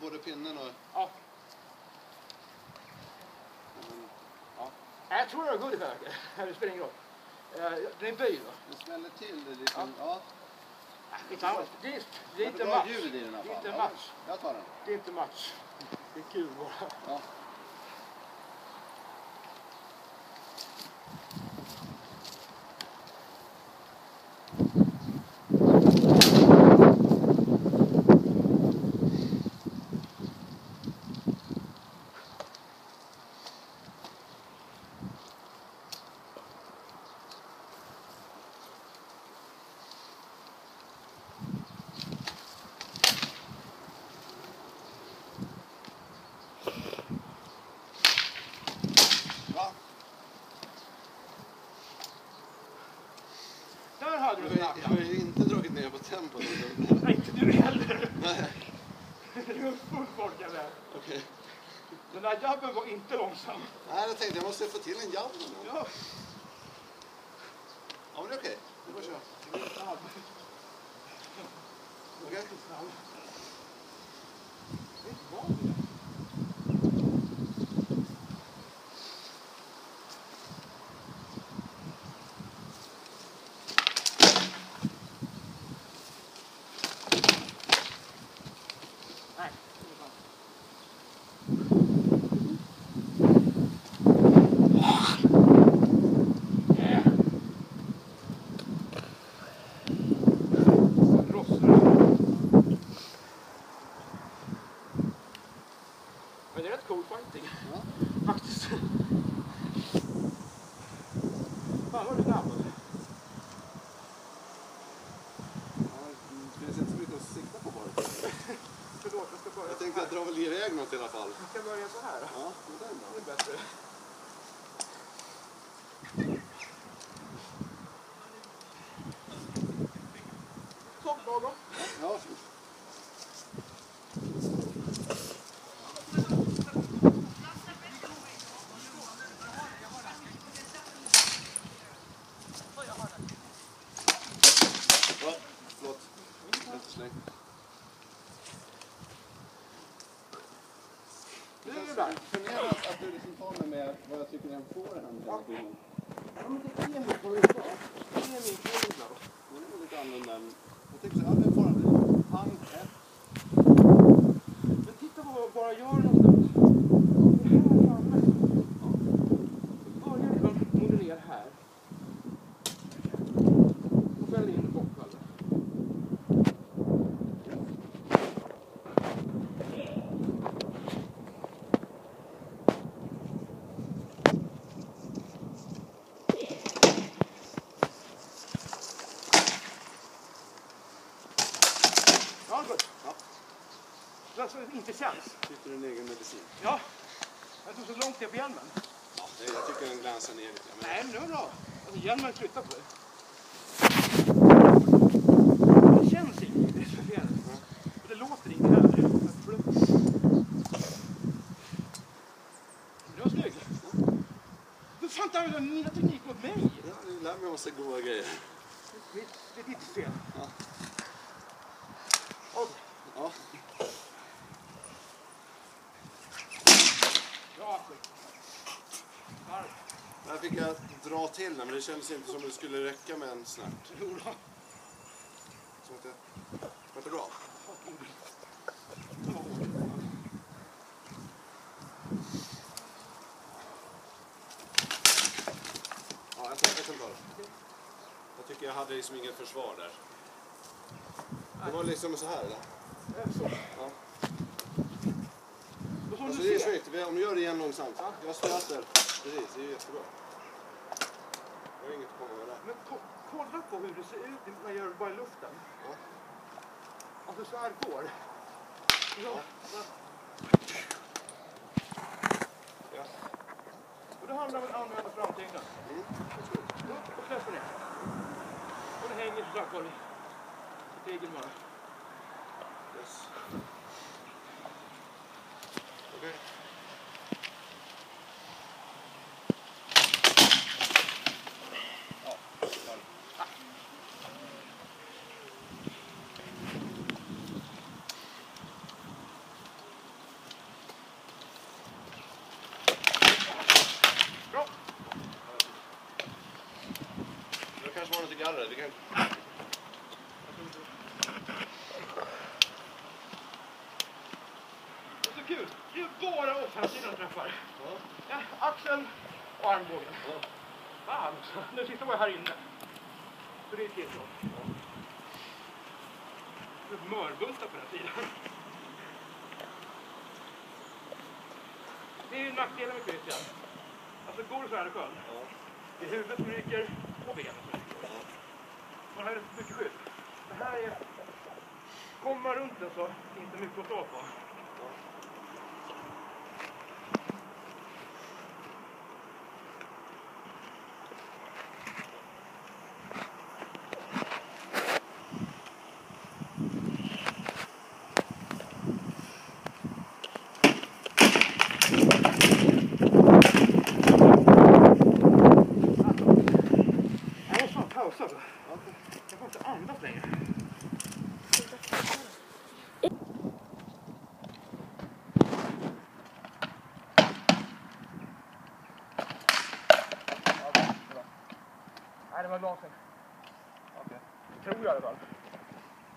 både pinnen och... Ja. Ja. Jag tror det är god i färg. Det spelar ingen roll. Det är böj då. Det smäller till det lite. Ja. Det är inte match. Ljud i den här det är inte match. Jag tar den. Det är inte match. Det är kul bara. Ja. Jag har ju inte dragit ner på tempot. Nej, inte du heller. Nej. Det var full folk där. Okej. Den där jabben var inte långsam. Nej, jag tänkte jag måste få till en jabb. Ja. Ja, men det är okej. Det var kör. Okej. Det är inte vanligt. Men det är rätt cool fighting. Ja. Faktiskt. Fan vad du gammal. Ja, det finns inte så mycket att sikta på bara. Förlåt, jag ska börja. Jag tänkte jag drar väl iväg något i alla fall. Jag ska börja så här. Ja, det är bra. Det är bättre. Så, lagom. Ja. Förlåt. Jättesläng. Nu är det där. Funderar att du liksom tar mig med vad jag tycker den får hända. Ja, men det är min favorit. Det är min favorit. Det är lite annorlunda än... Jag tycker så här, den får en pang ett. Men titta på vad jag bara gör någonstans. Det här framme. Jag börjar liksom modellera här. Och fäller in bockvallen. Ja, gott. Ja. Så det inte känns. Tycker du en egen medicin? Ja. Jag tog så långt ner på hjälmen. Ja, jag tycker den glänsar ner lite. Men... Nej, men det var bra. Alltså, hjälmen flyttar på dig. Det känns inte. Det är så fel. Och det låter inte heller. Det var snyggt. Du får inte använda mina teknik mot mig. Ja, du lär mig en massa goda grejer. Det är ditt fel. Ja. Okej. Ja. Bra, skit. Där fick jag dra till den, men det kändes inte som det skulle räcka med en snärt. Jo då. Så att var det bra? Ja, jag kan ta det. Jag tycker jag hade liksom inget försvar där. Det var liksom så här, eller? Så. Ja. Och som Alltså du det är ser. snyggt, om du gör det igen långsamt. Jag stöter. Precis, det är jättebra. Jag har inget att komma med där. Men kolla på hur det ser ut när jag gör det bara i luften. Ja. Alltså så här går. Ja. Ja. Och det handlar om att använda framtiden. Och släpper ner. Och det hänger så sagt var i tegel bara. Yes. Okej. Jarre, det kan... Det är så kul. Det är bara offensiva träffar. Ja, axeln och armbågen. Fan också. Nu sitter jag här inne. Så det är helt klart. Det är mörbultar på den här sidan. Det är ju nackdelen med Christian. Alltså går så här i sjön. Det är huvudet som ryker och benen som ryker. Man har ju mycket skydd. Det här är... Kommer man runt den så finns det mycket att stå på. Pausa. Jag får inte andas längre. Nej, det var glasen. Okej. Tror jag i alla fall.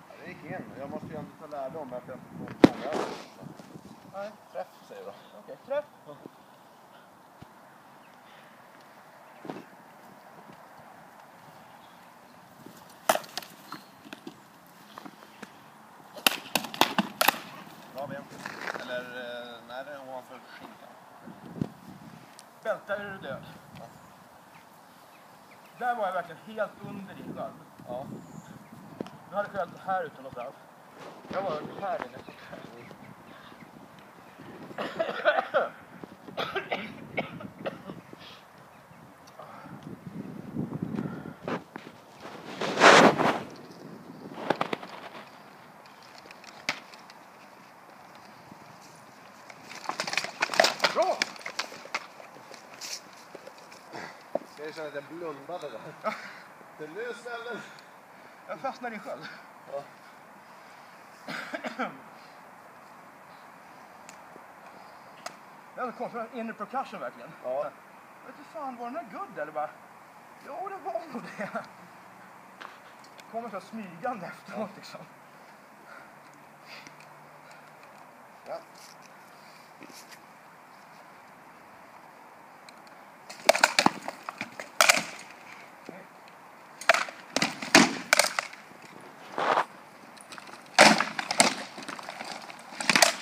Ja, det gick in. Jag måste ju ändå ta lärdom att jag inte får fånga över. Nej. Träff, säger du. Okej, träff. Bra ben. Eller när det är ovanför skinkan. Bältar är du död. Ja. Där var jag verkligen helt under din sköld. Ja. Du hade sköld här ute någonstans. Jag var här inne. Bra! Jag känner att jag blundade där. Det nu ställer. Jag fastnar i sköld. Ja. Det är konstigt, inner percussion verkligen. Ja. Vet du fan, var den här good eller bara? Jo, det var nog det. Kommer så smygande efteråt liksom. Ja.